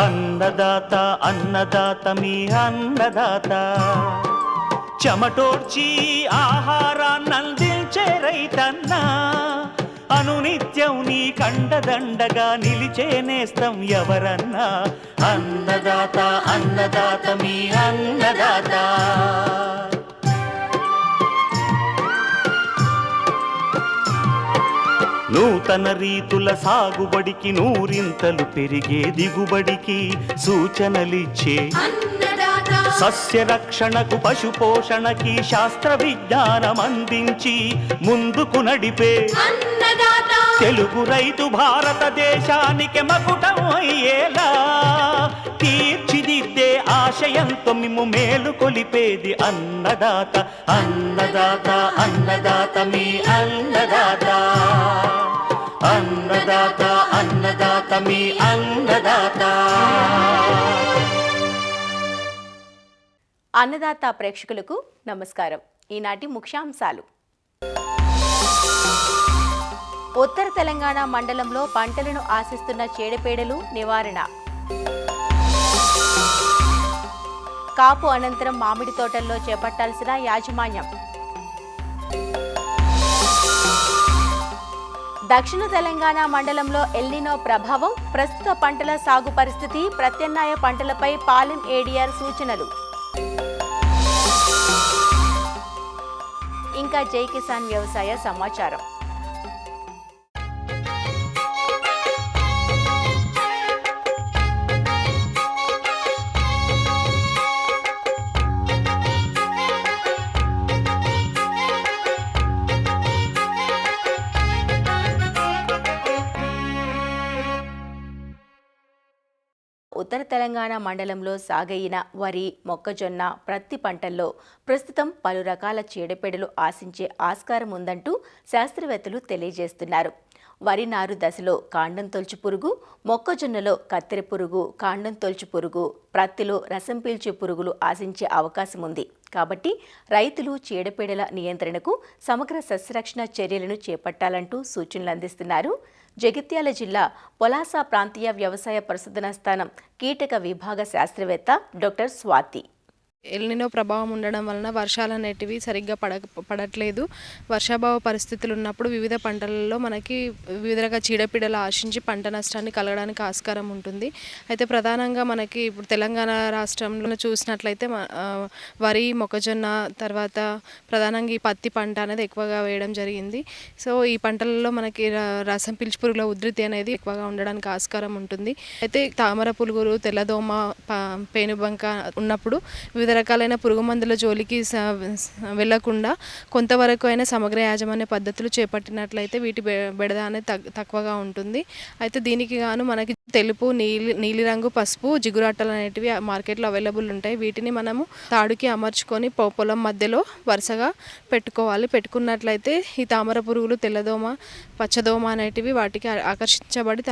అన్నదాత అన్నదాత మీ అన్నదాత, చెమటోడ్చి ఆహారాన్నందించే రైతన్నా, అనునిత్యం నీ కండదండగా నిలిచే నేస్తం ఎవరన్నా. అన్నదాత అన్నదాత మీ అన్నదాత. నూతన రీతుల సాగుబడికి, నూరింతలు పెరిగే దిగుబడికి సూచనలిచ్చే సస్య రక్షణకు, పశు పోషణకి శాస్త్ర విజ్ఞానం అందించి ముందుకు నడిపే తెలుగు రైతు భారతదేశానికి మకుటం అయ్యేలా తీర్చిదిద్దే ఆశయంతో మిమ్ము మేలు కొలిపేది అన్నదాత. అన్నదాత అన్నదాత మీ అన్నదాత. అన్నదాత అన్నదాత మీ అన్నదాత. అన్నదాత ప్రేక్షకులకు నమస్కారం. ఈనాటి ముఖ్యాంశాలు. ఉత్తర తెలంగాణ మండలంలో పంటలను ఆశిస్తున్న చీడపీడలు నివారణ. కాపు అనంతరం మామిడి తోటల్లో చేపట్టాల్సిన యాజమాన్యం. దక్షిణ తెలంగాణ మండలంలో ఎల్నినో ప్రభావం, ప్రస్తుత పంటల సాగు పరిస్థితి, ప్రత్యామ్నాయ పంటలపై పాలెం ఏడీఆర్ సూచనలు. ఇంకా జై కిసాన్ వ్యవసాయ సమాచారం. ఉత్తర తెలంగాణ మండలంలో సాగయిన వరి, మొక్కజొన్న, ప్రత్తి పంటల్లో ప్రస్తుతం పలు రకాల చీడపీడలు ఆశించే ఆస్కారం ఉందంటూ శాస్త్రవేత్తలు తెలియజేస్తున్నారు. వరి నారు దశలో కాండం తొలుచు పురుగు, మొక్కజొన్నలో కత్తెర పురుగు, కాండం తొలుచు పురుగు, ప్రత్తిలో రసం పీల్చే పురుగులు ఆశించే అవకాశం ఉంది. కాబట్టి రైతులు చీడపీడల నియంత్రణకు సమగ్ర సస్యరక్షణ చర్యలను చేపట్టాలంటూ సూచనలు అందిస్తున్నారు. జగిత్యాల జిల్లా పొలాస ప్రాంతీయ వ్యవసాయ పరిశోధనా స్థానం కీటక విభాగ శాస్త్రవేత్త డాక్టర్ స్వాతి. ఎల్నినో ప్రభావం ఉండడం వలన వర్షాలు అనేటివి సరిగ్గా పడట్లేదు. వర్షాభావ పరిస్థితులు ఉన్నప్పుడు వివిధ పంటలలో మనకి వివిధ రకాల చీడపీడలు ఆశించి పంట నష్టాన్ని కలగడానికి ఆస్కారం ఉంటుంది. అయితే ప్రధానంగా మనకి ఇప్పుడు తెలంగాణ రాష్ట్రంలో చూసినట్లయితే వరి, మొక్కజొన్న, తర్వాత ప్రధానంగా ఈ పత్తి పంట అనేది ఎక్కువగా వేయడం జరిగింది. సో ఈ పంటలలో మనకి రసం పీల్చు పురుగుల ఉధృతి అనేది ఎక్కువగా ఉండడానికి ఆస్కారం ఉంటుంది. అయితే తామర పురుగులు, తెల్లదోమ, పేనుబంక ఉన్నప్పుడు వివిధ రకాలైన పురుగు మందుల జోలికి వెళ్లకుండా కొంతవరకు అయినా సమగ్ర యాజమాన్య పద్ధతులు చేపట్టినట్లయితే వీటి బెడద అనేది తక్కువగా ఉంటుంది. అయితే దీనికి గాను మనకి తెలుపు, నీలిరంగు, పసుపు జిగురాటలు అనేటివి మార్కెట్లో అవైలబుల్ ఉంటాయి. వీటిని మనము తాడుకి అమర్చుకొని పొలం మధ్యలో వరుసగా పెట్టుకోవాలి. పెట్టుకున్నట్లయితే ఈ తామర పురుగులు, తెల్లదోమ, పచ్చదోమ అనేటివి వాటికి ఆకర్షించబడి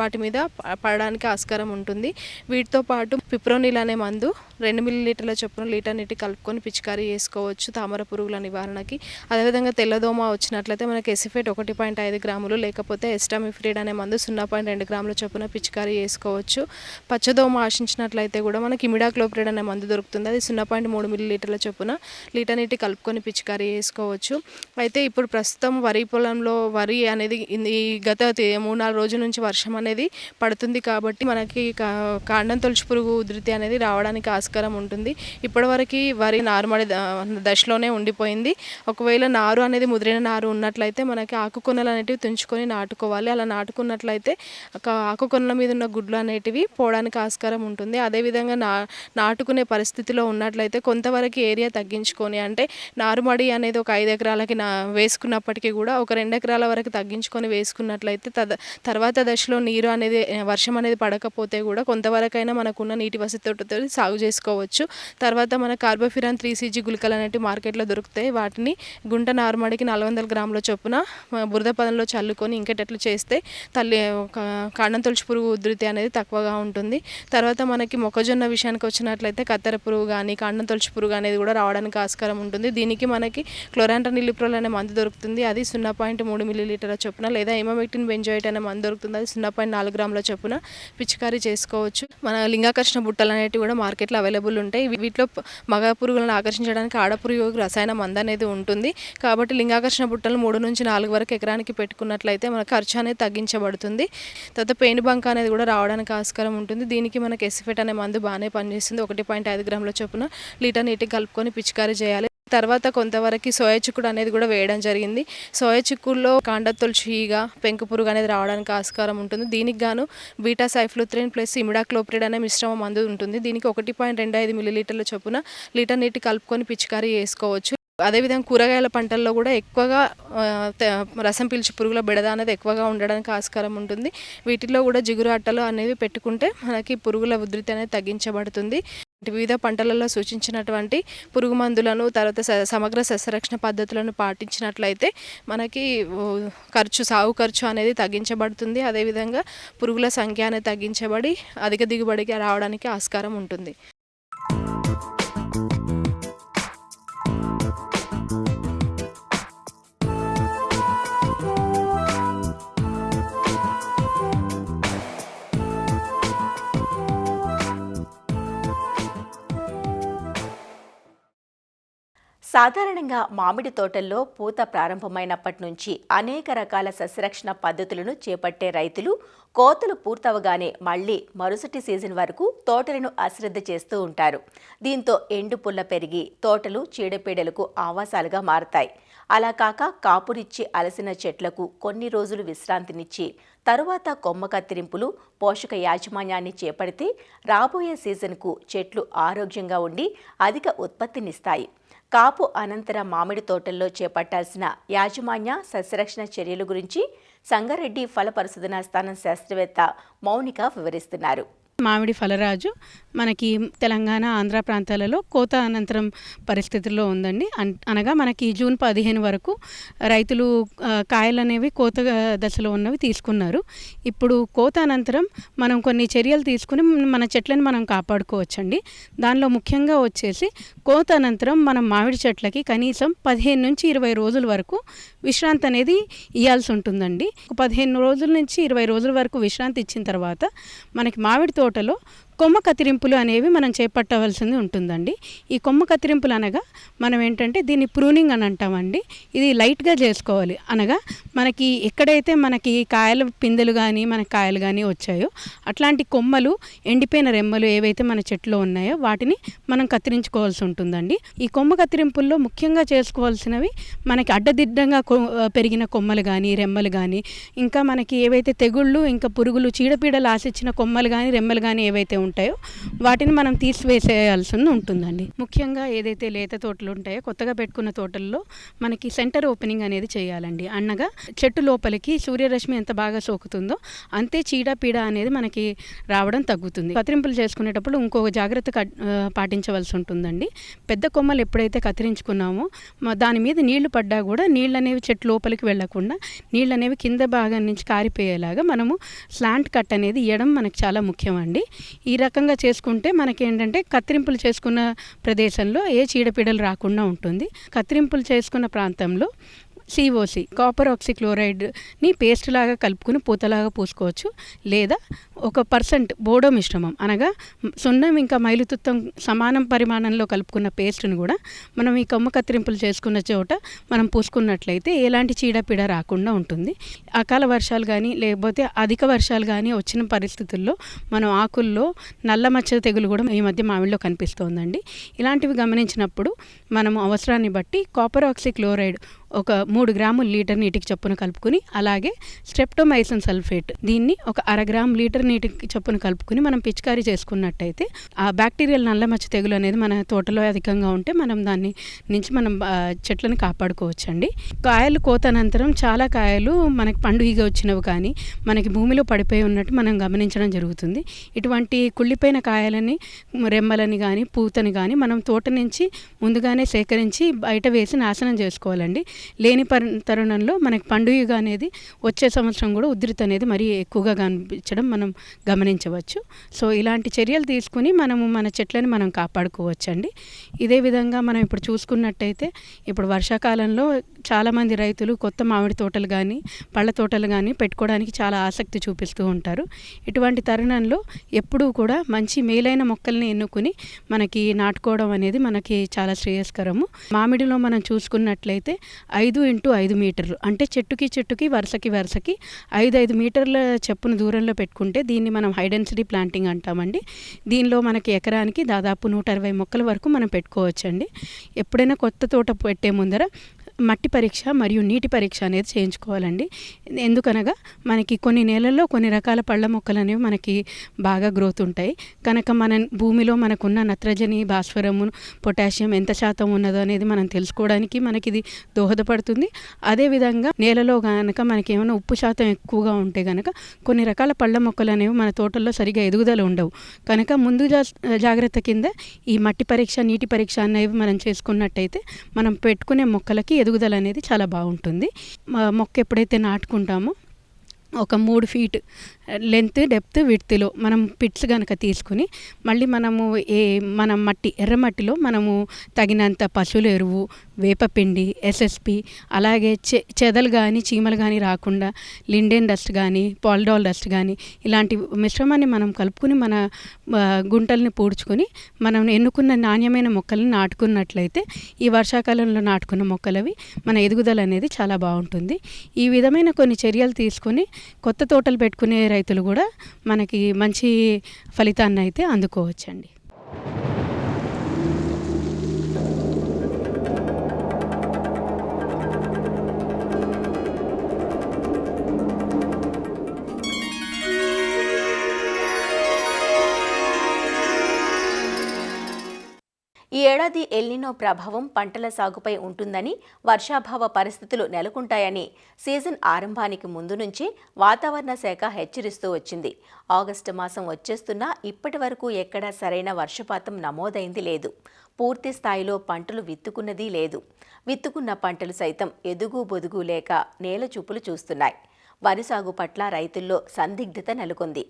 వాటి మీద పడడానికి ఆస్కారం ఉంటుంది. వీటితో పాటు పిప్రోనిల్ అనే మందు 2 మిల్లీలీటర్ల చొప్పున లీటర్ నీటి కలుపుకొని పిచికారీ చేసుకోవచ్చు తామర పురుగుల నివారణకి. అదేవిధంగా తెల్లదోమ వచ్చినట్లయితే మనకి ఎసిఫేట్ 1.5 గ్రాములు లేకపోతే ఎస్టామిఫ్రిడ్ అనే మందు 0.2 గ్రాముల చొప్పున పిచికారీ చేసుకోవచ్చు. పచ్చదోమ ఆశించినట్లయితే కూడా మనకి ఇమిడాక్లోప్రిడ్ అనే మందు దొరుకుతుంది. అది 0.3 మిల్లీలీటర్ల చొప్పున లీటర్ నీటి కలుపుకొని పిచికారీ చేసుకోవచ్చు. అయితే ఇప్పుడు ప్రస్తుతం వరి పొలంలో వరి అనేది ఈ గత 3-4 రోజుల నుంచి వర్షం అనేది పడుతుంది. కాబట్టి మనకి కాండం తొలుచు పురుగు ఉధృతి అనేది రావడానికి ఆస్కారం ఉంటుంది. ఇప్పటివరకు వరి నారుమడి దశలోనే ఉండిపోయింది. ఒకవేళ నారు అనేది ముదిరిన నారు ఉన్నట్లయితే మనకి ఆకుకొనలు అనేటివి తుంచుకొని నాటుకోవాలి. అలా నాటుకున్నట్లయితే ఆకుకొనల మీద ఉన్న గుడ్లు అనేటివి పోవడానికి ఆస్కారం ఉంటుంది. అదేవిధంగా నాటుకునే పరిస్థితిలో ఉన్నట్లయితే కొంతవరకు ఏరియా తగ్గించుకొని, అంటే నారుమడి అనేది ఒక 5 ఎకరాలకి వేసుకున్నప్పటికీ కూడా ఒక 2 ఎకరాల వరకు తగ్గించుకొని వేసుకున్నట్లయితే తర్వాత దశలో వర్షం అనేది పడకపోతే కూడా కొంతవరకైనా మనకున్న నీటి వసతితో సాగు చేసుకోవచ్చు. తర్వాత మన కార్బోఫిరాన్ 3CG గుళికలు అనేవి మార్కెట్లో దొరుకుతాయి. వాటిని గుంట నారుమడికి 400 గ్రాముల చొప్పున బురద పదంలో చల్లుకొని ఇంకేటట్లు చేస్తే కాండం తొలచు పురుగు ఉధృతి అనేది తక్కువగా ఉంటుంది. తర్వాత మనకి మొక్కజొన్న విషయానికి వచ్చినట్లయితే కత్తెర పురుగు కానీ కాండం తొలచు పురుగు అనేది కూడా రావడానికి ఆస్కారం ఉంటుంది. దీనికి మనకి క్లోరాంట్రనిలిప్రోల్ అనే మందు దొరుకుతుంది. అది 0.3 మిల్లీలీటర్ల చొప్పున, లేదా ఇమామెక్టిన్ బెంజోయేట్ అనే మందు దొరుకుతుంది. అది 0.4 గ్రాముల చొప్పున పిచికారీ చేసుకోవచ్చు. మన లింగాకర్షణ బుట్టలు అనేవి కూడా మార్కెట్లో అవైలబుల్ ఉంటాయి. వీటిలో మగ పురుగులను ఆకర్షించడానికి ఆడపురుగు రసాయన మందు అనేది ఉంటుంది. కాబట్టి లింగాకర్షణ బుట్టలు 3 నుంచి 4 వరకు ఎకరానికి పెట్టుకున్నట్లయితే మన ఖర్చు అనేది తగ్గించబడుతుంది. తర్వాత పేనుబంక అనేది కూడా రావడానికి ఆస్కారం ఉంటుంది. దీనికి మనకి ఎసిఫెట్ అనే మందు బాగానే పనిచేస్తుంది. 1.5 గ్రాముల చొప్పున లీటర్ నీటికి కలుపుకొని పిచికారీ చేయాలి. తర్వాత కొంతవరకు సోయా చిక్కుడు అనేది కూడా వేయడం జరిగింది. సోయా చిక్కుడులో కాండం తొలచు ఈగ, పెంకు పురుగు అనేది రావడానికి ఆస్కారం ఉంటుంది. దీనికి గాను బీటా సైఫ్లోత్రిన్ ప్లస్ ఇమిడాక్లోప్రిడ్ అనే మిశ్రమ మందు ఉంటుంది. దీనికి 1.25 మిల్లీలీటర్ల చొప్పున లీటర్ నీటి కలుపుకొని పిచికారీ చేసుకోవచ్చు. అదేవిధంగా కూరగాయల పంటల్లో కూడా ఎక్కువగా రసం పీల్చి పురుగుల బెడద అనేది ఎక్కువగా ఉండడానికి ఆస్కారం ఉంటుంది. వీటిలో కూడా జిగురు అట్టలు అనేవి పెట్టుకుంటే మనకి పురుగుల ఉధృతి అనేది తగ్గించబడుతుంది. వివిధ పంటలలో సూచించినటువంటి పురుగు మందులను, తర్వాత సమగ్ర సస్యరక్షణ పద్ధతులను పాటించినట్లయితే మనకి సాగు ఖర్చు అనేది తగ్గించబడుతుంది. అదేవిధంగా పురుగుల సంఖ్య అనేది తగ్గించబడి అధిక దిగుబడికి రావడానికి ఆస్కారం ఉంటుంది. సాధారణంగా మామిడి తోటల్లో పూత ప్రారంభమైనప్పటి నుంచి అనేక రకాల సస్యరక్షణ పద్ధతులను చేపట్టే రైతులు కోతలు పూర్తవగానే మళ్లీ మరుసటి సీజన్ వరకు తోటలను అశ్రద్ధ చేస్తూ ఉంటారు. దీంతో ఎండు పుల్ల పెరిగి తోటలు చీడపీడలకు ఆవాసాలుగా మారతాయి. అలా కాక కాపునిచ్చి అలసిన చెట్లకు కొన్ని రోజులు విశ్రాంతినిచ్చి తరువాత కొమ్మ కత్తిరింపులు, పోషక యాజమాన్యాన్ని చేపడితే రాబోయే సీజన్కు చెట్లు ఆరోగ్యంగా ఉండి అధిక ఉత్పత్తినిస్తాయి. కాపు అనంతర మామిడి తోటల్లో చేపట్టాల్సిన యాజమాన్య సస్యరక్షణ చర్యల గురించి సంగారెడ్డి ఫల పరిశోధనా స్థానం శాస్త్రవేత్త మౌనిక వివరిస్తున్నారు. మామిడి ఫలరాజు మనకి తెలంగాణ, ఆంధ్ర ప్రాంతాలలో కోత అనంతరం పరిస్థితుల్లో ఉందండి. అనగా మనకి జూన్ 15 వరకు రైతులు కాయలు అనేవి కోత దశలో ఉన్నవి తీసుకున్నారు. ఇప్పుడు కోత అనంతరం మనం కొన్ని చర్యలు తీసుకుని మన చెట్లను మనం కాపాడుకోవచ్చండి. దానిలో ముఖ్యంగా వచ్చేసి కోత అనంతరం మనం మామిడి చెట్లకి కనీసం 15 నుంచి 20 రోజుల వరకు విశ్రాంతి అనేది ఇవ్వాల్సి ఉంటుందండి. 15 రోజుల నుంచి 20 రోజుల వరకు విశ్రాంతి ఇచ్చిన తర్వాత మనకి మామిడి తోటలో కొమ్మ కత్తిరింపులు అనేవి మనం చేపట్టవలసింది ఉంటుందండి. ఈ కొమ్మ కత్తిరింపులు అనగా మనం ఏంటంటే దీన్ని ప్రూనింగ్ అని అంటామండి. ఇది లైట్గా చేసుకోవాలి. అనగా మనకి ఎక్కడైతే మనకి కాయల పిందెలు కానీ మనకి కాయలు కానీ వచ్చాయో అట్లాంటి కొమ్మలు, ఎండిపోయిన రెమ్మలు ఏవైతే మన చెట్లో ఉన్నాయో వాటిని మనం కత్తిరించుకోవాల్సి ఉంటుందండి. ఈ కొమ్మ కత్తిరింపుల్లో ముఖ్యంగా చేసుకోవాల్సినవి మనకి అడ్డదిడ్డంగా పెరిగిన కొమ్మలు కానీ, రెమ్మలు కానీ, ఇంకా మనకి ఏవైతే తెగుళ్ళు, ఇంకా పురుగులు, చీడపీడలు ఆశించిన కొమ్మలు కానీ, రెమ్మలు కానీ ఏవైతే ఉంటాయో వాటిని మనం తీసివేసేయాల్సి ఉంటుందండి. ముఖ్యంగా ఏదైతే లేత తోటలు ఉంటాయో కొత్తగా పెట్టుకున్న తోటల్లో మనకి సెంటర్ ఓపెనింగ్ అనేది చేయాలండి. అనగా చెట్టు లోపలికి సూర్యరశ్మి ఎంత బాగా సోకుతుందో అంతే చీడపీడ అనేది మనకి రావడం తగ్గుతుంది. కత్తిరింపులు చేసుకునేటప్పుడు ఇంకొక జాగ్రత్త పాటించవలసి ఉంటుందండి. పెద్ద కొమ్మలు ఎప్పుడైతే కత్తిరించుకున్నామో దాని మీద నీళ్లు పడ్డా కూడా నీళ్ళు అనేవి చెట్టు లోపలికి వెళ్లకుండా నీళ్ళు అనేవి కింద భాగం నుంచి కారిపోయేలాగా మనము స్లాంట్ కట్ అనేది ఇవ్వడం మనకి చాలా ముఖ్యం అండి. ఈ రకంగా చేసుకుంటే మనకి ఏంటంటే కత్తిరింపులు చేసుకున్న ప్రదేశంలో ఏ చీడపీడలు రాకుండా ఉంటుంది. కత్తిరింపులు చేసుకున్న ప్రాంతంలో COC కాపర్ ఆక్సిక్లోరైడ్ని పేస్ట్ లాగా కలుపుకుని పూతలాగా పూసుకోవచ్చు. లేదా 1% బోడో మిశ్రమం అనగా సున్నం ఇంకా మైలుతుత్తం సమానం పరిమాణంలో కలుపుకున్న పేస్ట్ని కూడా మనం ఈ కొమ్మ కత్తిరింపులు చేసుకున్న చోట మనం పూసుకున్నట్లయితే ఎలాంటి చీడపీడ రాకుండా ఉంటుంది. అకాల వర్షాలు కానీ లేకపోతే అధిక వర్షాలు కానీ వచ్చిన పరిస్థితుల్లో మనం ఆకుల్లో నల్ల మచ్చ తెగులు కూడా ఈ మధ్య మామిడిలో కనిపిస్తోందండి. ఇలాంటివి గమనించినప్పుడు మనం అవసరాన్ని బట్టి కాపర్ ఆక్సిక్లోరైడ్ ఒక 3 గ్రాములు లీటర్ నీటికి చొప్పున కలుపుకుని, అలాగే స్ట్రెప్టోమైసిన్ సల్ఫేట్ దీన్ని ఒక 1/2 గ్రామ్ లీటర్ నీటికి చొప్పున కలుపుకుని మనం పిచికారీ చేసుకున్నట్టయితే ఆ బ్యాక్టీరియల్ నల్లమచ్చ తెగులు అనేది మన తోటలో అధికంగా ఉంటే మనం దాన్ని నుంచి మనం చెట్లను కాపాడుకోవచ్చండి. కాయలు కోత అనంతరం చాలా కాయలు మనకి పండుగ వచ్చినవి కానీ మనకి భూమిలో పడిపోయి ఉన్నట్టు మనం గమనించడం జరుగుతుంది. ఇటువంటి కుళ్ళిపోయిన కాయలని, రెమ్మలని కానీ పూతని కానీ మనం తోట నుంచి ముందుగానే సేకరించి బయట వేసి నాశనం చేసుకోవాలండి. లేని తరుణంలో మనకి పండుగ అనేది వచ్చే సంవత్సరం కూడా ఉధృతి అనేది మరీ ఎక్కువగా కనిపించడం మనం గమనించవచ్చు. సో ఇలాంటి చర్యలు తీసుకుని మనము మన చెట్లని మనం కాపాడుకోవచ్చండి. ఇదే విధంగా మనం ఇప్పుడు చూసుకున్నట్టయితే ఇప్పుడు వర్షాకాలంలో చాలామంది రైతులు కొత్త మామిడి తోటలు కానీ పళ్ళ తోటలు కానీ పెట్టుకోవడానికి చాలా ఆసక్తి చూపిస్తూ ఉంటారు. ఇటువంటి తరుణంలో ఎప్పుడూ కూడా మంచి మేలైన మొక్కల్ని ఎన్నుకుని మనకి నాటుకోవడం అనేది మనకి చాలా శ్రేయస్కరము. మామిడిలో మనం చూసుకున్నట్లయితే 5x5 మీటర్లు అంటే చెట్టుకి వరుసకి 5 మీటర్ల చెప్పున దూరంలో పెట్టుకుంటే దీన్ని మనం హై డెన్సిటీ ప్లాంటింగ్ అంటామండి. దీనిలో మనకి ఎకరానికి దాదాపు 120 మొక్కల వరకు మనం పెట్టుకోవచ్చండి. ఎప్పుడైనా కొత్త తోట పెట్టే ముందర మట్టి పరీక్ష మరియు నీటి పరీక్ష అనేది చేయించుకోవాలండి. ఎందుకనగా మనకి కొన్ని నేలల్లో కొన్ని రకాల పళ్ళ మొక్కలు అనేవి మనకి బాగా గ్రోత్ ఉంటాయి కనుక మన భూమిలో మనకున్న నత్రజని, భాస్వరము, పొటాషియం ఎంత శాతం ఉన్నదో అనేది మనం తెలుసుకోవడానికి మనకి ఇది దోహదపడుతుంది. అదేవిధంగా నేలలో కనుక మనకి ఏమైనా ఉప్పు శాతం ఎక్కువగా ఉంటే కనుక కొన్ని రకాల పళ్ళ మొక్కలు అనేవి మన తోటల్లో సరిగా ఎదుగుదల ఉండవు కనుక ముందు జాగ్రత్త కింద ఈ మట్టి పరీక్ష, నీటి పరీక్ష అనేవి మనం చేసుకున్నట్టయితే మనం పెట్టుకునే మొక్కలకి ఎదుగుదల అనేది చాలా బాగుంటుంది. మొక్క ఎప్పుడైతే నాటుకుంటామో ఒక 3 ఫీట్ లెంత్, డెప్త్, విడ్త్లో మనం పిట్స్ కనుక తీసుకుని మళ్ళీ మనము మన ఎర్రమట్టిలో మనము తగినంత పశువుల ఎరువు, వేపపిండి, ఎస్ఎస్పి, అలాగే చెదలు కానీ చీమలు కానీ రాకుండా లిండెన్ డస్ట్ కానీ పాలిడాల్ డస్ట్ కానీ ఇలాంటి మిశ్రమాన్ని మనం కలుపుకుని మన గుంటల్ని పూడ్చుకొని మనం ఎన్నుకున్న నాణ్యమైన మొక్కల్ని నాటుకున్నట్లయితే ఈ వర్షాకాలంలో నాటుకున్న మొక్కలవి మన ఎదుగుదల అనేది చాలా బాగుంటుంది. ఈ విధమైన కొన్ని చర్యలు తీసుకొని కొత్త తోటలు పెట్టుకునే రైతులు కూడా మనకి మంచి ఫలితాన్ని అయితే అందుకోవచ్చండి. ఈ ఏడాది ఎల్నినో ప్రభావం పంటల సాగుపై ఉంటుందని, వర్షాభావ పరిస్థితులు నెలకొంటాయని సీజన్ ఆరంభానికి ముందు నుంచి వాతావరణ శాఖ హెచ్చరిస్తూ వచ్చింది. ఆగస్టు మాసం వచ్చేస్తున్నా ఇప్పటి వరకు ఎక్కడా సరైన వర్షపాతం నమోదైంది లేదు. పూర్తి స్థాయిలో పంటలు విత్తుకున్నది లేదు. విత్తుకున్న పంటలు సైతం ఎదుగు బొదుగు లేక నేల చూపులు చూస్తున్నాయి. వరి సాగు పట్ల రైతుల్లో సందిగ్ధత నెలకొంది.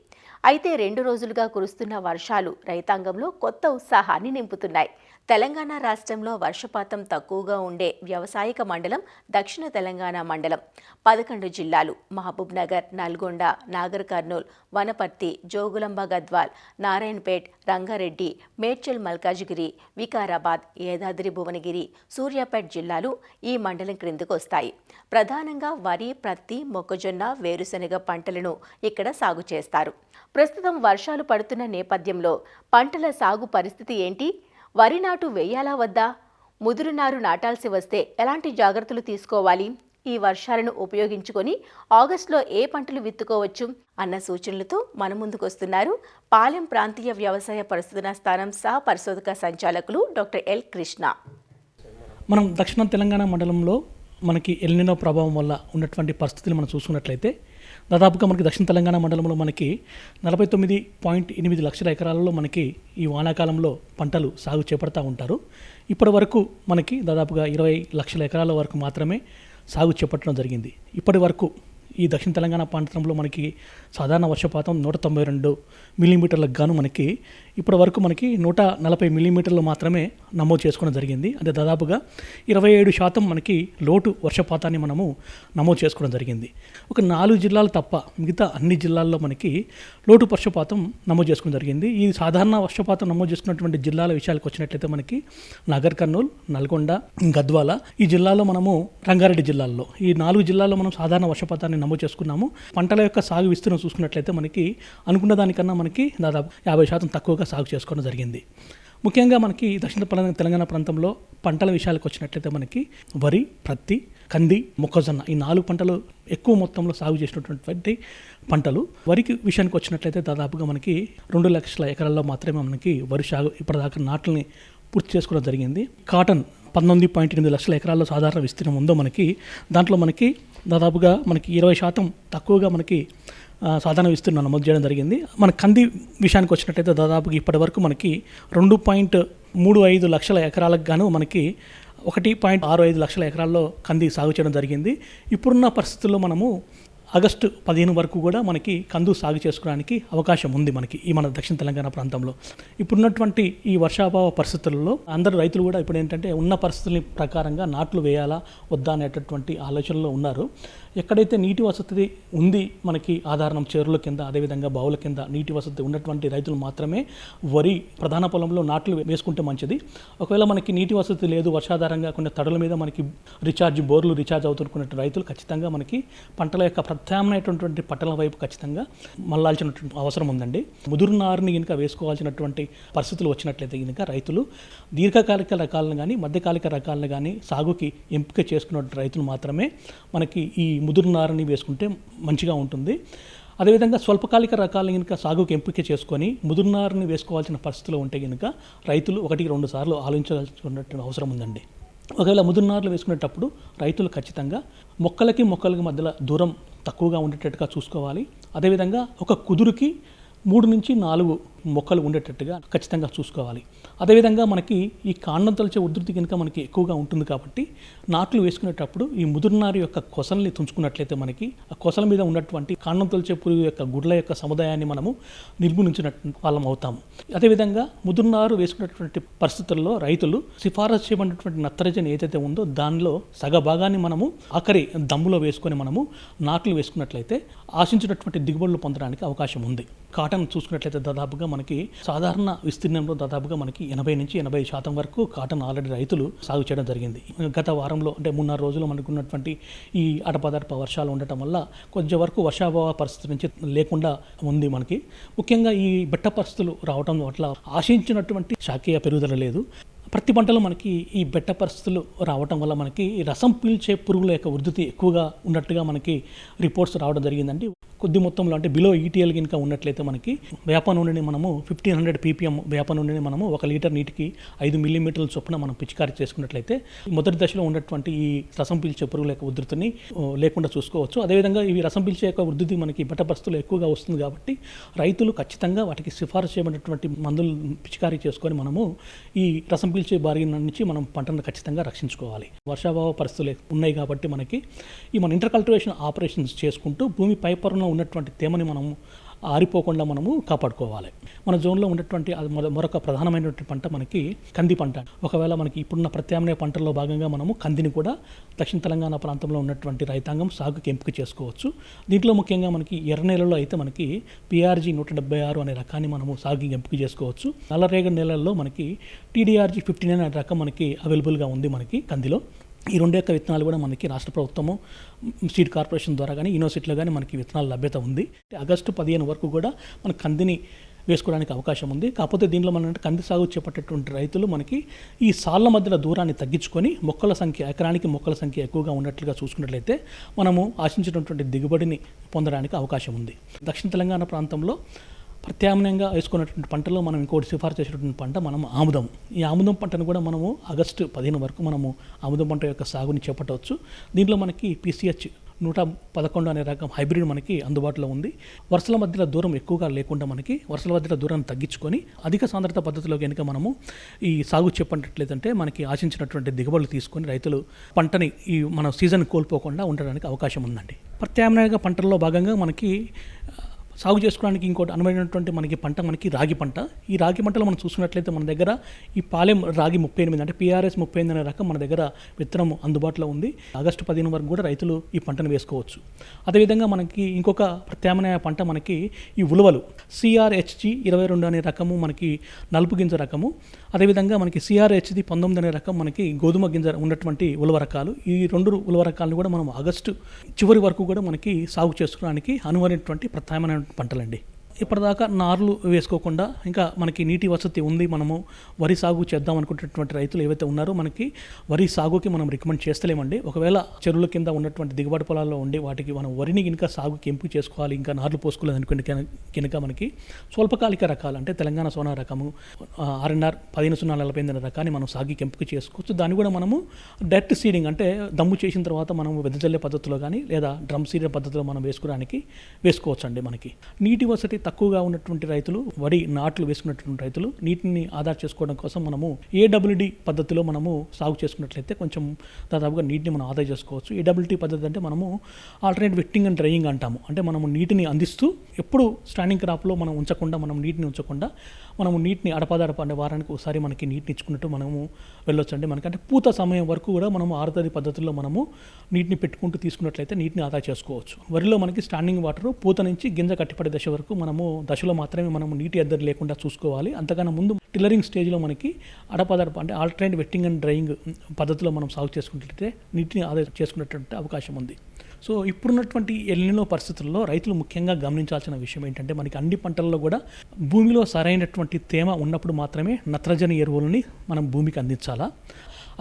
అయితే 2 రోజులుగా కురుస్తున్న వర్షాలు రైతాంగంలో కొత్త ఉత్సాహాన్ని నింపుతున్నాయి. తెలంగాణ రాష్ట్రంలో వర్షపాతం తక్కువగా ఉండే వ్యవసాయక మండలం దక్షిణ తెలంగాణ మండలం. 11 జిల్లాలు మహబూబ్ నగర్, నల్గొండ, నాగర్ కర్నూల్, వనపర్తి, జోగులాంబ గద్వాల్, నారాయణపేట్, రంగారెడ్డి, మేడ్చల్ మల్కాజిగిరి, వికారాబాద్, యాదాద్రి భువనగిరి, సూర్యాపేట్ జిల్లాలు ఈ మండలం క్రిందకు వస్తాయి. ప్రధానంగా వరి, ప్రత్తి, మొక్కజొన్న, వేరుశనగ పంటలను ఇక్కడ సాగు చేస్తారు. ప్రస్తుతం వర్షాలు పడుతున్న నేపథ్యంలో పంటల సాగు పరిస్థితి ఏంటి? వరి నాటు వేయాలా వద్దా? ముదురు నారు నాటాల్సి వస్తే ఎలాంటి జాగ్రత్తలు తీసుకోవాలి? ఈ వర్షాలను ఉపయోగించుకొని ఆగస్టులో ఏ పంటలు విత్తుకోవచ్చు అన్న సూచనలతో మన ముందుకొస్తున్నారు పాలెం ప్రాంతీయ వ్యవసాయ పరిశోధనా స్థానం సహ పరిశోధక సంచాలకులు డాక్టర్ ఎల్ కృష్ణ. మనం దక్షిణ తెలంగాణ మండలంలో మనకి ఎల్నినో ప్రభావం వల్ల ఉన్నటువంటి పరిస్థితులు మనం చూసుకున్నట్లయితే దాదాపుగా మనకి దక్షిణ తెలంగాణ మండలంలో మనకి 49.8 లక్షల ఎకరాలలో మనకి ఈ వానాకాలంలో పంటలు సాగు చేపడతా ఉంటారు. ఇప్పటి వరకు మనకి దాదాపుగా 20 లక్షల ఎకరాల వరకు మాత్రమే సాగు చేపట్టడం జరిగింది. ఇప్పటి వరకు ఈ దక్షిణ తెలంగాణ ప్రాంతంలో మనకి సాధారణ వర్షపాతం 192 మిల్లీమీటర్లకు గాను మనకి ఇప్పటి వరకు మనకి 140 మిల్లీమీటర్లు మాత్రమే నమోదు చేసుకోవడం జరిగింది. అంటే దాదాపుగా 27% మనకి లోటు వర్షపాతాన్ని మనము నమోదు చేసుకోవడం జరిగింది. ఒక 4 జిల్లాలు తప్ప మిగతా అన్ని జిల్లాల్లో మనకి లోటు వర్షపాతం నమోదు చేసుకోవడం జరిగింది. ఈ సాధారణ వర్షపాతం నమోదు చేసుకున్నటువంటి జిల్లాల విషయాలకు వచ్చినట్లయితే మనకి నాగర్ కర్నూల్, నల్గొండ, గద్వాల ఈ జిల్లాలో మనము రంగారెడ్డి జిల్లాల్లో ఈ 4 జిల్లాల్లో మనం సాధారణ వర్షపాతాన్ని నమోదు చేసుకున్నాము. పంటల యొక్క సాగు విస్తీర్ణం చూసుకున్నట్లయితే మనకి అనుకున్న దానికన్నా మనకి దాదాపు 50% తక్కువగా సాగు చేసుకోవడం జరిగింది. ముఖ్యంగా మనకి దక్షిణ తెలంగాణ ప్రాంతంలో పంటల విషయాలకు వచ్చినట్లయితే మనకి వరి, ప్రత్తి, కంది, మొక్కజొన్న ఈ 4 పంటలు ఎక్కువ మొత్తంలో సాగు చేసినటువంటి పంటలు. వరికి విషయానికి వచ్చినట్లయితే దాదాపుగా మనకి 2 లక్షల ఎకరాల్లో మాత్రమే మనకి వరి సాగు ఇప్పటిదాకా నాట్లని పూర్తి చేసుకోవడం జరిగింది. కాటన్ 19.8 లక్షల ఎకరాల్లో సాధారణ విస్తీర్ణం ఉందో మనకి దాంట్లో మనకి దాదాపుగా మనకి 20% తక్కువగా మనకి సాధారణ విస్తీర్ణం నమోదు చేయడం జరిగింది. మన కంది విషయానికి వచ్చినట్లయితే దాదాపుగా ఇప్పటి వరకు మనకి 2.35 లక్షల ఎకరాలకు గాను మనకి 1.65 లక్షల ఎకరాల్లో కంది సాగు చేయడం జరిగింది. ఇప్పుడున్న పరిస్థితుల్లో మనము ఆగస్టు 15 వరకు కూడా మనకి కందు సాగు చేసుకోవడానికి అవకాశం ఉంది మనకి ఈ మన దక్షిణ తెలంగాణ ప్రాంతంలో. ఇప్పుడున్నటువంటి ఈ వర్షాభావ పరిస్థితుల్లో అందరు రైతులు కూడా ఇప్పుడు ఏంటంటే ఉన్న పరిస్థితుల ప్రకారంగా నాట్లు వేయాలా వద్దా అనేటటువంటి ఆలోచనలో ఉన్నారు. ఎక్కడైతే నీటి వసతి ఉంది మనకి ఆధారం చెరువుల కింద అదేవిధంగా బావుల కింద నీటి వసతి ఉన్నటువంటి రైతులు మాత్రమే వరి ప్రధాన పొలంలో నాట్లు వేసుకుంటే మంచిది. ఒకవేళ మనకి నీటి వసతి లేదు, వర్షాధారంగా కొన్ని తడుల మీద మనకి బోర్లు రీఛార్జ్ అవుతున్న రైతులు ఖచ్చితంగా మనకి పంటల యొక్క ప్రత్యామ్నాయటువంటి పంటల వైపు ఖచ్చితంగా మళ్ళాల్సినటువంటి అవసరం ఉందండి. ముదురు నారుని కనుక వేసుకోవాల్సినటువంటి పరిస్థితులు వచ్చినట్లయితే కనుక రైతులు దీర్ఘకాలిక రకాలను కానీ మధ్యకాలిక రకాలను కానీ సాగుకి ఎంపిక చేసుకున్న రైతులు మాత్రమే మనకి ఈ ముదురు నారుని వేసుకుంటే మంచిగా ఉంటుంది. అదేవిధంగా స్వల్పకాలిక రకాలను కనుక సాగుకి ఎంపిక చేసుకొని ముదురు నారుని వేసుకోవాల్సిన పరిస్థితులు ఉంటే కనుక రైతులు 1-2 సార్లు ఆలోచించాల్సిన అవసరం ఉందండి. ఒకవేళ ముదురు నారులు వేసుకునేటప్పుడు రైతులు ఖచ్చితంగా మొక్కలకి మధ్యలో దూరం తక్కువగా ఉండేటట్టుగా చూసుకోవాలి. అదేవిధంగా ఒక కుదురుకి 3-4 మొక్కలు ఉండేటట్టుగా ఖచ్చితంగా చూసుకోవాలి. అదేవిధంగా మనకి ఈ కాండం తొలిచే ఉధృతి కనుక మనకి ఎక్కువగా ఉంటుంది కాబట్టి నాట్లు వేసుకునేటప్పుడు ఈ ముదురునారు యొక్క కొసల్ని తుంచుకున్నట్లయితే మనకి ఆ కొసల మీద ఉన్నటువంటి కాండం తొలిచే పురుగు యొక్క గుడ్ల యొక్క సముదాయాన్ని మనము నిర్మూలించినట్టు వాళ్ళం అవుతాము. అదేవిధంగా ముదురునారు వేసుకున్నటువంటి పరిస్థితుల్లో రైతులు సిఫారసు చేయబడినటువంటి నత్రజని ఏదైతే ఉందో దానిలో సగభాగాన్ని మనము ఆఖరి దమ్ములో వేసుకొని మనము నాట్లు వేసుకున్నట్లయితే ఆశించినటువంటి దిగుబడులు పొందడానికి అవకాశం ఉంది. కాటన్ చూసుకున్నట్లయితే దాదాపుగా మనకి సాధారణ విస్తీర్ణంలో దాదాపుగా మనకి 80% వరకు కాటన్ ఆల్రెడీ రైతులు సాగు చేయడం జరిగింది. గత వారంలో అంటే 3-4 రోజులు మనకు ఉన్నటువంటి ఈ అడపదడప వర్షాలు ఉండటం వల్ల కొంచెం వరకు వర్షాభావ పరిస్థితి నుంచి లేకుండా ఉంది మనకి. ముఖ్యంగా ఈ బెట్ట పరిస్థితులు రావడం వల్ల ఆశించినటువంటి శాఖీయ పెరుగుదల లేదు. ప్రతి పంటలో మనకి ఈ బెట్ట పరిస్థితులు రావటం వల్ల మనకి రసం పీల్చే పురుగుల యొక్క ఉధృతి ఎక్కువగా ఉన్నట్టుగా మనకి రిపోర్ట్స్ రావడం జరిగిందండి. కొద్ది మొత్తంలో అంటే బిలో ఈటీఎల్ కనుక ఉన్నట్లయితే మనకి వేప నూనెని మనము 1500 ppm వేప నూనెని మనము 1 లీటర్ నీటికి 5 మిల్లీమీటర్ల చొప్పున మనం పిచికారీ చేసుకున్నట్లయితే మొదటి దశలో ఉన్నటువంటి ఈ రసం పీల్చే పురుగుల యొక్క ఉధృతిని లేకుండా చూసుకోవచ్చు. అదేవిధంగా ఈ రసం పీల్చే యొక్క ఉధృతి మనకి బెట్ట పరిస్థితులు ఎక్కువగా వస్తుంది కాబట్టి రైతులు ఖచ్చితంగా వాటికి సిఫారసు చేయబడినటువంటి మందులు పిచికారీ చేసుకొని మనము ఈ రసం పీల్చే బారిన నుంచి మనం పంటను ఖచ్చితంగా రక్షించుకోవాలి. వర్షాభావ పరిస్థితులు ఉన్నాయి కాబట్టి మనకి ఈ మన ఇంటర్ కల్టివేషన్ ఆపరేషన్స్ చేసుకుంటూ భూమి పైపొరలో ఉన్నటువంటి తేమని మనము ఆరిపోకుండా మనము కాపాడుకోవాలి. మన జోన్లో ఉన్నటువంటి మరొక ప్రధానమైనటువంటి పంట మనకి కంది పంట. ఒకవేళ మనకి ఇప్పుడున్న ప్రత్యామ్నాయ పంటల్లో భాగంగా మనము కందిని కూడా దక్షిణ తెలంగాణ ప్రాంతంలో ఉన్నటువంటి రైతాంగం సాగుకి ఎంపిక చేసుకోవచ్చు. దీంట్లో ముఖ్యంగా మనకి ఎర్ర నేలలో అయితే మనకి PRG 176 అనే రకాన్ని మనము సాగుకి ఎంపిక చేసుకోవచ్చు. నల్లరేగడి నేలల్లో మనకి TDRG 59 అనే రకం మనకి అవైలబుల్గా ఉంది మనకి కందిలో. ఈ 2 యొక్క విత్తనాలు కూడా మనకి రాష్ట్ర ప్రభుత్వము సీడ్ కార్పొరేషన్ ద్వారా కానీ యూనివర్సిటీలో కానీ మనకి విత్తనాల లభ్యత ఉంది. ఆగస్టు 15 వరకు కూడా మన కందిని వేసుకోవడానికి అవకాశం ఉంది. కాకపోతే దీనిలో మనం కంది సాగు చేపట్టేటువంటి రైతులు మనకి ఈ సాళ్ళ మధ్యలో దూరాన్ని తగ్గించుకొని మొక్కల సంఖ్య ఎకరానికి మొక్కల సంఖ్య ఎక్కువగా ఉన్నట్లుగా చూసుకున్నట్లయితే మనము ఆశించినటువంటి దిగుబడిని పొందడానికి అవకాశం ఉంది. దక్షిణ తెలంగాణ ప్రాంతంలో ప్రత్యామ్నాయంగా వేసుకున్నటువంటి పంటలో మనం ఇంకోటి సిఫారసు చేసినటువంటి పంట మనం ఆముదం. ఈ ఆముదం పంటను కూడా మనము ఆగస్టు 15 వరకు మనము ఆముదం పంట యొక్క సాగుని చేపట్టవచ్చు. దీంట్లో మనకి PCH 111 అనే రకం హైబ్రిడ్ మనకి అందుబాటులో ఉంది. వరుసల మధ్యలో దూరం ఎక్కువగా లేకుండా మనకి వరుసల మధ్యలో దూరాన్ని తగ్గించుకొని అధిక సాంద్రత పద్ధతిలో కనుక మనము ఈ సాగు చేపట్టట్లేదంటే మనకి ఆశించినటువంటి దిగుబడులు తీసుకొని రైతులు పంటని ఈ మన సీజన్ కోల్పోకుండా ఉండడానికి అవకాశం ఉందండి. ప్రత్యామ్నాయ పంటల్లో భాగంగా మనకి సాగు చేసుకోవడానికి ఇంకోటి అనువైనటువంటి మనకి పంట మనకి రాగి పంట. ఈ రాగి పంటలో మనం చూసుకున్నట్లయితే మన దగ్గర ఈ పాలెం రాగి 38 అంటే PRS 38 అనే రకం మన దగ్గర విత్తనం అందుబాటులో ఉంది. ఆగస్టు 15 వరకు కూడా రైతులు ఈ పంటను వేసుకోవచ్చు. అదేవిధంగా మనకి ఇంకొక ప్రత్యామ్నాయ పంట మనకి ఈ ఉలవలు CRHG 22 అనే రకము మనకి నలుపు గింజ రకము. అదేవిధంగా మనకి CRHG 19 అనే రకం మనకి గోధుమ గింజ ఉన్నటువంటి ఉలవ రకాలు. ఈ 2 ఉలవ రకాలను కూడా మనం ఆగస్టు చివరి వరకు కూడా మనకి సాగు చేసుకోవడానికి అనువైనటువంటి ప్రత్యామ్నాయ పంటలండి. ఇప్పటిదాకా నార్లు వేసుకోకుండా ఇంకా మనకి నీటి వసతి ఉంది, మనము వరి సాగు చేద్దాం అనుకునేటువంటి రైతులు ఏవైతే ఉన్నారో మనకి వరి సాగుకి మనం రికమెండ్ చేస్తలేమండి. ఒకవేళ చెరువుల కింద ఉన్నటువంటి దిగుబడి పొలాల్లో ఉండి వాటికి మనం వరిని ఇంకా సాగుకి ఎంపిక చేసుకోవాలి, ఇంకా నార్లు పోసుకోలేదు అనుకునే కనుక మనకి స్వల్పకాలిక రకాలు అంటే తెలంగాణ సోనా రకము RNR 15-048 రకాన్ని మనం సాగుకి ఎంపిక చేసుకోవచ్చు. దాన్ని కూడా మనము డైరెక్ట్ సీడింగ్ అంటే దమ్ము చేసిన తర్వాత మనం వెదజల్లే పద్ధతిలో కానీ లేదా డ్రమ్ సీడర్ పద్ధతిలో మనం వేసుకోవచ్చు అండి. మనకి నీటి వసతి తక్కువగా ఉన్నటువంటి రైతులు, వరి నాట్లు వేసుకున్నటువంటి రైతులు నీటిని ఆదా చేసుకోవడం కోసం మనము AWD పద్ధతిలో మనము సాగు చేసుకున్నట్లయితే కొంచెం దాదాపుగా నీటిని మనం ఆదా చేసుకోవచ్చు. AWD పద్ధతి అంటే మనము ఆల్టర్నేట్ వెట్టింగ్ అండ్ డ్రైయింగ్ అంటాము. అంటే మనము నీటిని అందిస్తూ ఎప్పుడు స్టాండింగ్ క్రాప్లో మనం నీటిని ఉంచకుండా మనము నీటిని అడపాదడప అంటే వారానికి ఒకసారి మనకి నీటిని ఇచ్చుకున్నట్టు మనము వెళ్ళొచ్చు అండి. మనకంటే పూత సమయం వరకు కూడా మనము ఆరుతడి పద్ధతుల్లో మనము నీటిని పెట్టుకుంటూ తీసుకున్నట్లయితే నీటిని ఆదా చేసుకోవచ్చు. వరిలో మనకి స్టాండింగ్ వాటర్ పూత నుంచి గింజ కట్టిపడే దశ వరకు మనము దశలో మాత్రమే మనము నీటి ఎద్దడి లేకుండా చూసుకోవాలి. అంతకన్నా ముందు టిల్లరింగ్ స్టేజ్లో మనకి అడపాదడప అంటే ఆల్టర్నేట్ వెట్టింగ్ అండ్ డ్రైయింగ్ పద్ధతిలో మనం సాగు చేసుకున్నట్లయితే నీటిని ఆదా చేసుకునేటువంటి అవకాశం ఉంది. సో ఇప్పుడున్నటువంటి ఎల్నినో పరిస్థితుల్లో రైతులు ముఖ్యంగా గమనించాల్సిన విషయం ఏంటంటే మనకి అన్ని పంటల్లో కూడా భూమిలో సరైనటువంటి తేమ ఉన్నప్పుడు మాత్రమే నత్రజని ఎరువులని మనం భూమికి అందించాలా.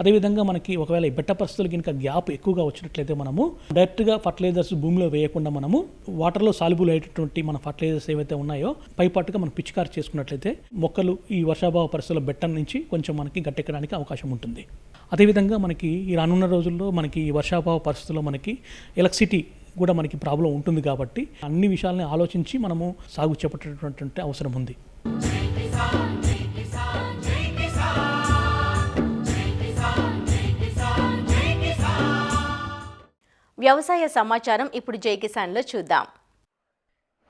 అదేవిధంగా మనకి ఒకవేళ ఈ బెట్ట పరిస్థితులు కనుక గ్యాప్ ఎక్కువగా వచ్చినట్లయితే మనము డైరెక్ట్గా ఫర్టిలైజర్స్ భూమిలో వేయకుండా మనము వాటర్లో సాల్యుబుల్ అయ్యేటటువంటి మన ఫర్టిలైజర్స్ ఏవైతే ఉన్నాయో పైపాటుగా మనం పిచికారి చేసుకున్నట్లయితే మొక్కలు ఈ వర్షాభావ పరిస్థితుల బెట్టం నుంచి కొంచెం మనకి గట్టెక్కడానికి అవకాశం ఉంటుంది. అదేవిధంగా మనకి ఈ రానున్న రోజుల్లో మనకి ఈ వర్షాభావ పరిస్థితుల్లో మనకి ఎలక్ట్రిసిటీ కూడా మనకి ప్రాబ్లం ఉంటుంది కాబట్టి అన్ని విషయాలని ఆలోచించి మనము సాగు చేపట్టేటటువంటి అవసరం ఉంది. వ్యవసాయ సమాచారం ఇప్పుడు జై కిసాన్లో చూద్దాం.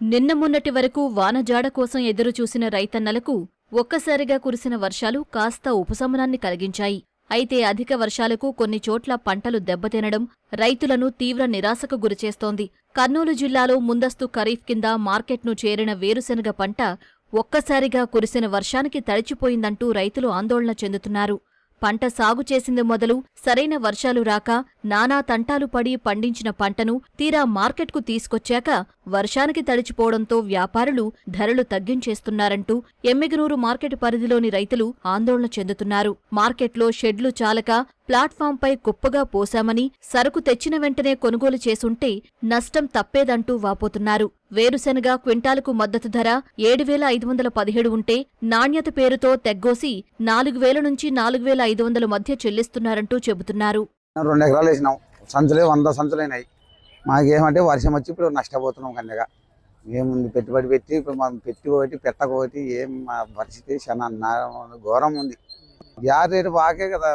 నిన్న మొన్నటి వరకు వానజాడ కోసం ఎదురుచూసిన రైతన్నలకు ఒక్కసారిగా కురిసిన వర్షాలు కాస్త ఉపశమనాన్ని కలిగించాయి. అయితే అధిక వర్షాలకు కొన్ని చోట్ల పంటలు దెబ్బతినడం రైతులను తీవ్ర నిరాశకు గురిచేస్తోంది. కర్నూలు జిల్లాలో ముందస్తు ఖరీఫ్ కింద మార్కెట్ను చేరిన వేరుశెనగ పంట ఒక్కసారిగా కురిసిన వర్షానికి తడిచిపోయిందంటూ రైతులు ఆందోళన చెందుతున్నారు. పంట సాగు చేసింది మొదలు సరైన వర్షాలు రాక నానా తంటాలు పడి పండించిన పంటను తీరా మార్కెట్కు తీసుకొచ్చాక వర్షానికి తడిచిపోవడంతో వ్యాపారులు ధరలు తగ్గించేస్తున్నారంటూ ఎమ్మిగనూరు మార్కెట్ పరిధిలోని రైతులు ఆందోళన చెందుతున్నారు. మార్కెట్లో షెడ్లు చాలక ప్లాట్ఫాంపై కుప్పగా పోశామని సరుకు తెచ్చిన వెంటనే కొనుగోలు చేసుంటే నష్టం తప్పేదంటూ వాపోతున్నారు. వేరుశెనగ క్వింటాలుకు మద్దతు ధర 7,517 ఉంటే నాణ్యత పేరుతో తెగ్గోసి 4,000 నుంచి 4,500 మధ్య చెల్లిస్తున్నారంటూ చెబుతున్నారు. 2 ఎకరాలు వేసినాం, సంచులే 100 సంచులైనాయి. మాకేమంటే వర్షం వచ్చి ఇప్పుడు నష్టపోతున్నాం. కన్నగా ఏముంది పెట్టుబడి పెట్టి ఇప్పుడు మనం పెట్టకపోతే ఏం మా పరిస్థితి చాలా ఘోరం ఉంది. గ్యాస్ రేటు బాగే కదా,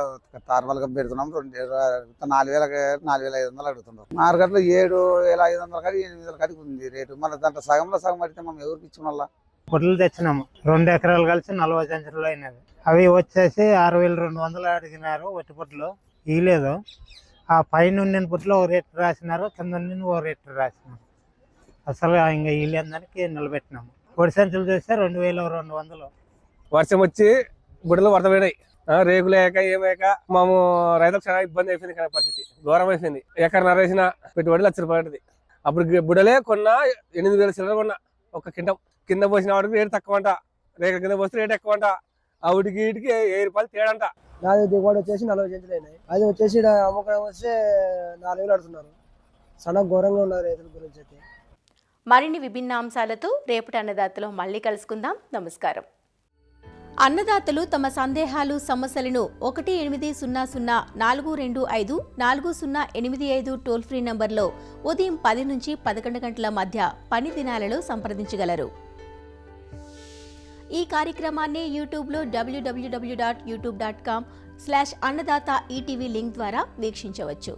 తార్మల్గా పెడుతున్నాం. 4,500 అడుగుతున్నాం. మార్కెట్లో 7,500 కాడి 8,000 కాడికి ఉంది రేటు. మళ్ళీ దాంట్లో సగంలో సగం పడితే మనం ఎవరికి ఇచ్చిన వల్ల పొట్లు తెచ్చినాము. 2 ఎకరాలు కలిసి 40 సంచులు అయినవి. అవి వచ్చేసి 6,200 అడిగినారు. ఒట్టి పొట్లు ఇయలేదు. ఆ పైన ఉండిన పొట్లు ఒక రేటు రాసినారు, కింద ఉండిన ఓ రేటు రాసినారు. అసలు ఇంకా ఇయలేని దానికి నిలబెట్టినాము. పొడి సంచులు చూస్తే 2,200. వర్షం వచ్చి గుడిలో వరద పోయినాయి. రేకులు వేయక ఏమేక మేము రైతులకు చాలా ఇబ్బంది అయిపోయింది. కానీ పరిస్థితి ఘోరం అయిపోయింది. ఎకరన్నర వేసిన పెట్టుబడి ₹1,00,000. అప్పుడు బుడలే కొన్నా 8,000 చిల్లర కొన్నా. ఒక కింద పోసిన వాడికి రేటు తక్కువ అంట, రేకుల కింద పోస్తే రేటు ఎక్కువ అంట. ఆవిడికి వీటికి ₹1,000 తేడంట. నాది దిగుబడి వచ్చేసి 40 సంచులు అయినాయి. అది వచ్చేసి అమ్మకం వస్తే 4,000 అడుగుతున్నారు. చాలా ఘోరంగా ఉన్నారు రైతుల గురించి అయితే. మరిన్ని విభిన్న అంశాలతో రేపటి అన్నదాతలో మళ్ళీ కలుసుకుందాం. నమస్కారం. అన్నదాతలు తమ సందేహాలు, సమస్యలను 1800-425-4085 టోల్ ఫ్రీ నంబర్లో ఉదయం 10 నుంచి 11 గంటల మధ్య పని దినాలలో సంప్రదించగలరు. ఈ కార్యక్రమాన్ని యూట్యూబ్లో www.youtube.com/annadata ETV లింక్ ద్వారా వీక్షించవచ్చు.